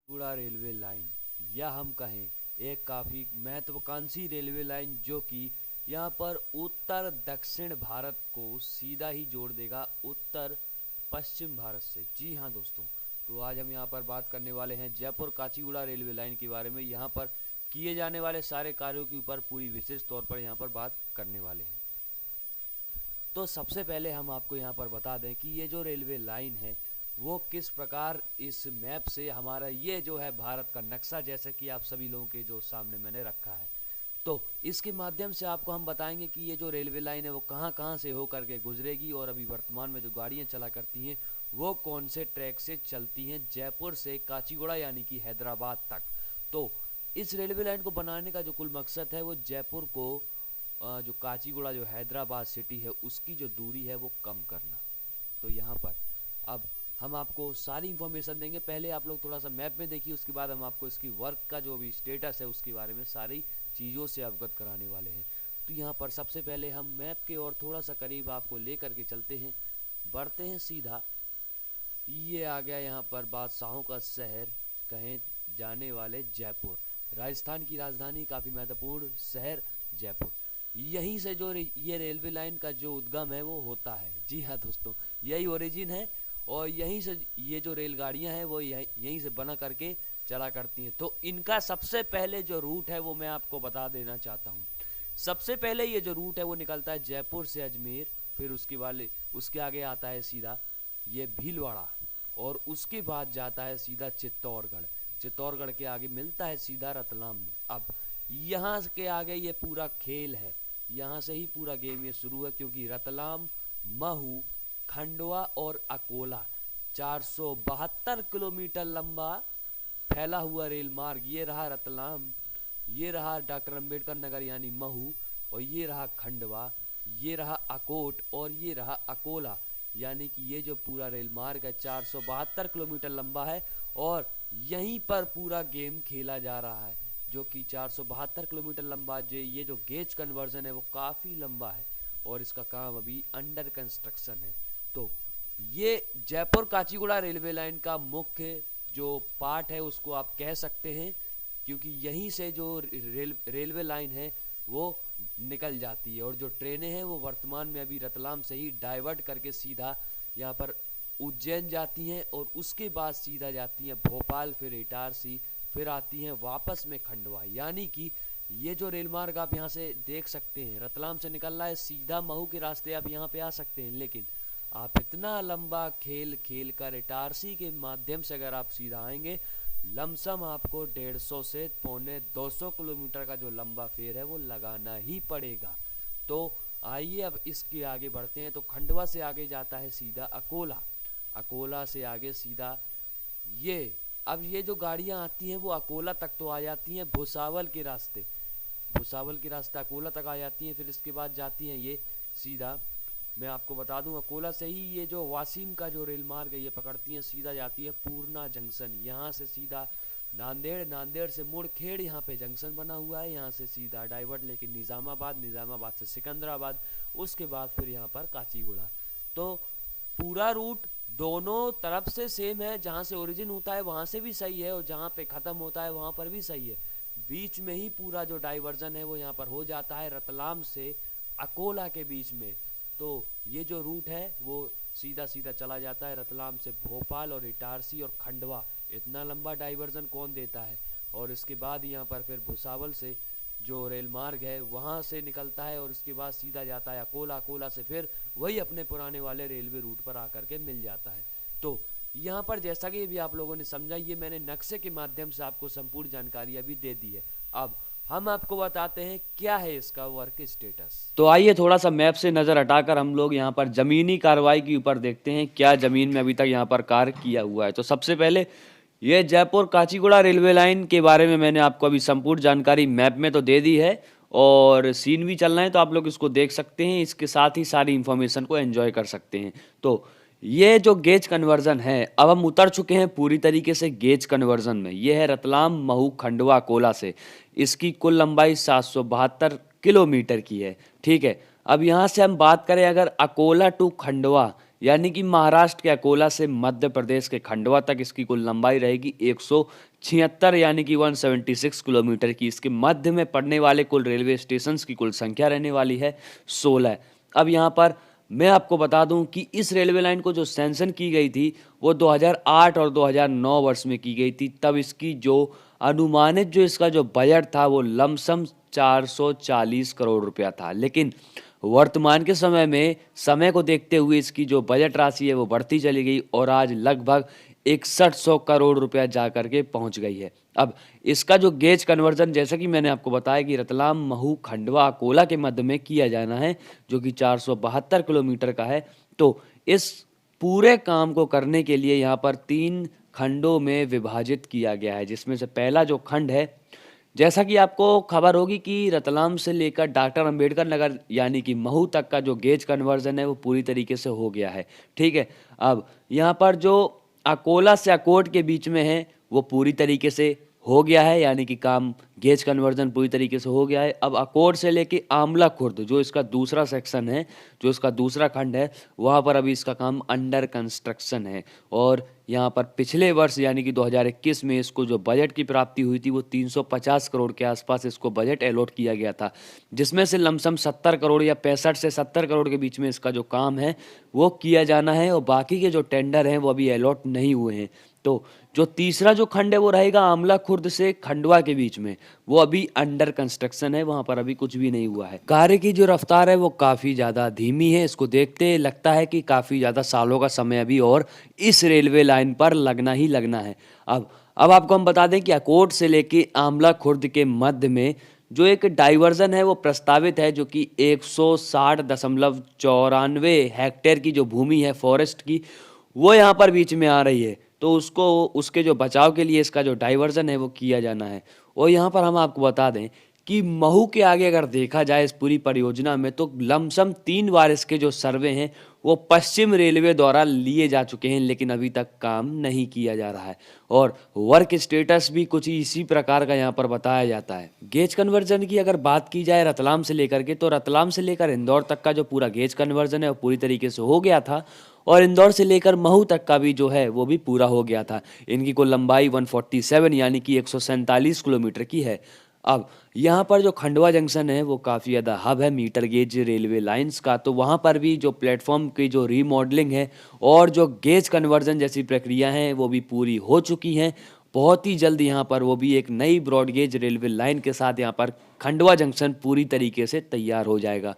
Kacheguda railway line या हम कहें एक काफ़ी महत्वाकांक्षी रेलवे लाइन जो कि यहाँ पर उत्तर दक्षिण भारत को सीधा ही जोड़ देगा उत्तर पश्चिम भारत से। जी हाँ दोस्तों, तो आज हम यहाँ पर बात करने वाले हैं जयपुर काचीगुड़ा रेलवे लाइन के बारे में। यहाँ पर किए जाने वाले सारे कार्यों के ऊपर पूरी विशेष तौर पर यहाँ पर बात करने वाले हैं। तो सबसे पहले हम आपको यहाँ पर बता दें कि ये जो रेलवे लाइन है वो किस प्रकार इस मैप से हमारा ये जो है भारत का नक्शा, जैसे कि आप सभी लोगों के जो सामने मैंने रखा है, तो इसके माध्यम से आपको हम बताएंगे कि ये जो रेलवे लाइन है वो कहाँ कहाँ से होकर के गुजरेगी और अभी वर्तमान में जो गाड़ियाँ चला करती हैं वो कौन से ट्रैक से चलती हैं जयपुर से काचीगुड़ा यानी कि हैदराबाद तक। तो इस रेलवे लाइन को बनाने का जो कुल मकसद है वो जयपुर को जो काचीगुड़ा जो हैदराबाद सिटी है उसकी जो दूरी है वो कम करना। तो यहाँ पर अब हम आपको सारी इन्फॉर्मेशन देंगे। पहले आप लोग थोड़ा सा मैप में देखिए, उसके बाद हम आपको इसकी वर्क का जो भी स्टेटस है उसके बारे में सारी चीज़ों से अवगत कराने वाले हैं। तो यहाँ पर सबसे पहले हम मैप के और थोड़ा सा करीब आपको ले करके चलते हैं, बढ़ते हैं सीधा। ये आ गया यहाँ पर बादशाहों का शहर कहे जाने वाले जयपुर, राजस्थान की राजधानी, काफ़ी महत्वपूर्ण शहर जयपुर। यहीं से जो ये रेलवे लाइन का जो उद्गम है वो होता है। जी हाँ दोस्तों, यही ओरिजिन है और यहीं से ये जो रेलगाड़ियां हैं वो यहीं से बना करके चला करती हैं। तो इनका सबसे पहले जो रूट है वो मैं आपको बता देना चाहता हूँ। सबसे पहले ये जो रूट है वो निकलता है जयपुर से अजमेर, फिर उसके आगे आता है सीधा ये भीलवाड़ा और उसके बाद जाता है सीधा चित्तौड़गढ़। चित्तौड़गढ़ के आगे मिलता है सीधा रतलाम में। अब यहाँ के आगे ये पूरा खेल है, यहाँ से ही पूरा गेम ये शुरू है, क्योंकि रतलाम, महू, खंडवा और अकोला 472 किलोमीटर लंबा फैला हुआ रेल मार्ग, ये रहा रतलाम, ये रहा डॉक्टर अंबेडकर नगर यानी महू, और ये रहा खंडवा, ये रहा अकोट और ये रहा अकोला। यानी कि ये जो पूरा रेल मार्ग है 472 किलोमीटर लंबा है और यहीं पर पूरा गेम खेला जा रहा है, जो कि 472 किलोमीटर लंबा ये जो गेज कन्वर्जन है वो काफ़ी लंबा है और इसका काम अभी अंडर कंस्ट्रक्शन है। तो ये जयपुर काचीगुड़ा रेलवे लाइन का मुख्य जो पार्ट है उसको आप कह सकते हैं, क्योंकि यहीं से जो रेलवे लाइन है वो निकल जाती है और जो ट्रेनें हैं वो वर्तमान में अभी रतलाम से ही डाइवर्ट करके सीधा यहाँ पर उज्जैन जाती हैं और उसके बाद सीधा जाती हैं भोपाल, फिर इटारसी, फिर आती हैं वापस में खंडवा। यानी कि ये जो रेल मार्ग आप यहाँ से देख सकते हैं रतलाम से निकल रहा है, सीधा महू के रास्ते आप यहाँ पे आ सकते हैं, लेकिन आप इतना लंबा खेल कर इटारसी के माध्यम से अगर आप सीधा आएंगे, लमसम आपको 150 से 250 किलोमीटर का जो लंबा फेर है वो लगाना ही पड़ेगा। तो आइए अब इसके आगे बढ़ते हैं। तो खंडवा से आगे जाता है सीधा अकोला, अकोला से आगे सीधा अब ये जो गाड़ियां आती हैं वो अकोला तक तो आ जाती हैं भुसावल के रास्ते, भुसावल के रास्ते अकोला तक आ जाती हैं, फिर इसके बाद जाती हैं ये सीधा, मैं आपको बता दूं अकोला से ही ये जो वासिम का जो रेल मार्ग है ये पकड़ती हैं, सीधा जाती है पूर्णा जंक्शन, यहाँ से सीधा नांदेड़, नांदेड़ से मुड़खेड़, यहाँ पे जंक्शन बना हुआ है, यहाँ से सीधा डाइवर्ट लेके निज़ामाबाद, निज़ामाबाद से सिकंदराबाद, उसके बाद फिर यहाँ पर काचीगुड़ा। तो पूरा रूट दोनों तरफ से सेम है, जहाँ से ओरिजिन होता है वहाँ से भी सही है और जहाँ पे ख़त्म होता है वहाँ पर भी सही है। बीच में ही पूरा जो डाइवर्जन है वो यहाँ पर हो जाता है रतलाम से अकोला के बीच में। तो ये जो रूट है वो सीधा सीधा चला जाता है रतलाम से भोपाल और इटारसी और खंडवा। इतना लंबा डाइवर्जन कौन देता है। और इसके बाद यहाँ पर फिर भुसावल से जो रेल मार्ग है वहाँ से निकलता है और उसके बाद सीधा जाता है अकोला, अकोला से फिर वही अपने पुराने वाले रेलवे रूट पर आकर के मिल जाता है। तो यहाँ पर जैसा कि भी आप लोगों ने समझा, ये मैंने नक्शे के माध्यम से आपको संपूर्ण जानकारी अभी दे दी है। अब हम आपको बताते हैं क्या है इसका वर्क स्टेटस। तो आइए थोड़ा सा मैप से नज़र हटाकर हम लोग यहाँ पर ज़मीनी कार्रवाई के ऊपर देखते हैं क्या ज़मीन में अभी तक यहाँ पर कार्य किया हुआ है। तो सबसे पहले ये जयपुर काचीगुड़ा रेलवे लाइन के बारे में मैंने आपको अभी संपूर्ण जानकारी मैप में तो दे दी है और सीन भी चल रहा है, तो आप लोग इसको देख सकते हैं, इसके साथ ही सारी इन्फॉर्मेशन को एंजॉय कर सकते हैं। तो ये जो गेज कन्वर्जन है, अब हम उतर चुके हैं पूरी तरीके से गेज कन्वर्जन में। ये है रतलाम, महू, खंडवा, अकोला से। इसकी कुल लंबाई 772 किलोमीटर की है। ठीक है, अब यहाँ से हम बात करें अगर अकोला टू खंडवा, यानी कि महाराष्ट्र के अकोला से मध्य प्रदेश के खंडवा तक इसकी कुल लंबाई रहेगी 176 यानी कि 176 किलोमीटर की। इसके मध्य में पड़ने वाले कुल रेलवे स्टेशंस की कुल संख्या रहने वाली है 16। अब यहाँ पर मैं आपको बता दूं कि इस रेलवे लाइन को जो सैंक्शन की गई थी वो 2008 और 2009 वर्ष में की गई थी। तब इसकी जो अनुमानित जो इसका जो बजट था वो लमसम 440 करोड़ रुपया था, लेकिन वर्तमान के समय में समय को देखते हुए इसकी जो बजट राशि है वो बढ़ती चली गई और आज लगभग 6100 करोड़ रुपया जा करके पहुंच गई है। अब इसका जो गेज कन्वर्जन, जैसा कि मैंने आपको बताया कि रतलाम, महू, खंडवा, अकोला के मध्य में किया जाना है, जो कि 472 किलोमीटर का है। तो इस पूरे काम को करने के लिए यहाँ पर 3 खंडों में विभाजित किया गया है, जिसमें से पहला जो खंड है, जैसा कि आपको खबर होगी कि रतलाम से लेकर डॉक्टर अंबेडकर नगर यानी कि महू तक का जो गेज कन्वर्जन है वो पूरी तरीके से हो गया है। ठीक है। अब यहाँ पर जो अकोला से अकोट के बीच में है वो पूरी तरीके से हो गया है, यानी कि काम गेज कन्वर्जन पूरी तरीके से हो गया है। अब अकोट से लेके आमला खुर्द जो इसका दूसरा सेक्शन है, जो इसका दूसरा खंड है, वहाँ पर अभी इसका काम अंडर कंस्ट्रक्शन है। और यहाँ पर पिछले वर्ष यानी कि 2021 में इसको जो बजट की प्राप्ति हुई थी वो 350 करोड़ के आसपास इसको बजट अलॉट किया गया था, जिसमें से लमसम 70 करोड़ या 65 से 70 करोड़ के बीच में इसका जो काम है वो किया जाना है और बाकी के जो टेंडर हैं वो अभी अलॉट नहीं हुए हैं। तो जो तीसरा जो खंड है वो रहेगा आमला खुर्द से खंडवा के बीच में, वो अभी अंडर कंस्ट्रक्शन है, वहां पर अभी कुछ भी नहीं हुआ है। कार्य की जो रफ्तार है वो काफ़ी ज़्यादा धीमी है। इसको देखते लगता है कि काफ़ी ज़्यादा सालों का समय अभी और इस रेलवे लाइन पर लगना ही लगना है। अब आपको हम बता दें कि अकोट से लेके आमला खुर्द के मध्य में जो एक डाइवर्जन है वो प्रस्तावित है, जो कि 160.94 हेक्टेयर की जो भूमि है फॉरेस्ट की, वो यहाँ पर बीच में आ रही है। तो उसको उसके जो बचाव के लिए इसका जो डाइवर्जन है वो किया जाना है। और यहाँ पर हम आपको बता दें कि महू के आगे अगर देखा जाए इस पूरी परियोजना में तो लमसम 3 बार इसके जो सर्वे हैं वो पश्चिम रेलवे द्वारा लिए जा चुके हैं, लेकिन अभी तक काम नहीं किया जा रहा है। और वर्क स्टेटस भी कुछ इसी प्रकार का यहाँ पर बताया जाता है। गेज कन्वर्जन की अगर बात की जाए रतलाम से लेकर के, तो रतलाम से लेकर इंदौर तक का जो पूरा गेज कन्वर्जन है वो पूरी तरीके से हो गया था और इंदौर से लेकर महू तक का भी जो है वो भी पूरा हो गया था। इनकी कुल लंबाई 147 यानी कि 147 किलोमीटर की है। अब यहाँ पर जो खंडवा जंक्शन है वो काफ़ी ज़्यादा हब है मीटर गेज रेलवे लाइंस का, तो वहाँ पर भी जो प्लेटफॉर्म की जो रीमॉडलिंग है और जो गेज कन्वर्जन जैसी प्रक्रिया हैं वो भी पूरी हो चुकी हैं। बहुत ही जल्द यहाँ पर वो भी एक नई ब्रॉडगेज रेलवे लाइन के साथ यहाँ पर खंडवा जंक्शन पूरी तरीके से तैयार हो जाएगा।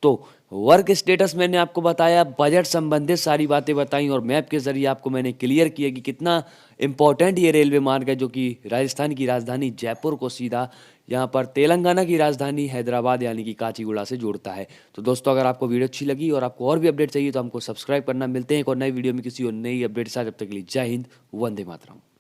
तो वर्क स्टेटस मैंने आपको बताया, बजट संबंधित सारी बातें बताई और मैप के जरिए आपको मैंने क्लियर किया कि कितना इम्पोर्टेंट ये रेलवे मार्ग है, जो कि राजस्थान की राजधानी जयपुर को सीधा यहाँ पर तेलंगाना की राजधानी हैदराबाद यानी कि काचीगुड़ा से जोड़ता है। तो दोस्तों, अगर आपको वीडियो अच्छी लगी और आपको और भी अपडेट चाहिए तो हमको सब्सक्राइब करना। मिलते हैं एक और नई वीडियो में किसी और नई अपडेट के साथ। जब तक के लिए जय हिंद, वंदे मातरम।